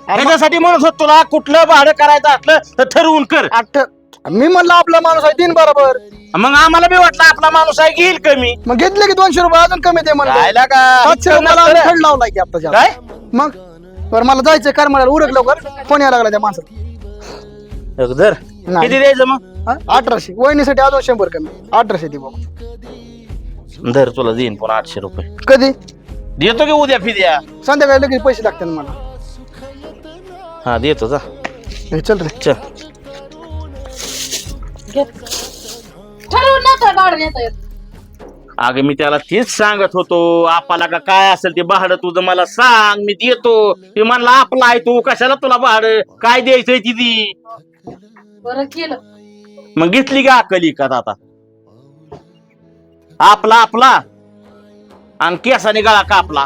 त्याच्यासाठी म्हणत होत तुला कुठलं भाडं करायचं असलं तर ठरवून कर. मी म्हणलं आपला माणूस आहे दिन बरोबर. मग आम्हाला बी वाटलं आपला माणूस आहे घेईल कमी. मग घेतले की 200 रुपये अजून कमी दे म्हणलं. राहिला का 700 रुपयाला खड लावलाय की आता काय मग बरं मला जायचंय करमाळ्याला उरक लवकर. फोन यायला लागला त्या माणसाला. धर नाही. किती द्यायचं मग? 1800 वहिनीसाठी अजून 100 कमी. 1800 दे बाबा. धर तुला देईन पण 800 रुपये कधी देतो की उद्या फिद्या. संध्याकाळी लगेच पैसे लागतात मला. हा देतो जा. हे चल रे चल. ठरवून नका भाडं नेता येत. अगं मी त्याला तेच सांगत होतो आपला का काय असेल ते भाडं तुझं मला सांग मी देतो. ते म्हणला आपला आहे तू कशाला तुला भाडं काय द्यायचंय तिथे. बरं केलं. मग घेतली का अक्कल का आता आपला आपला आणि केसाने गळा कापला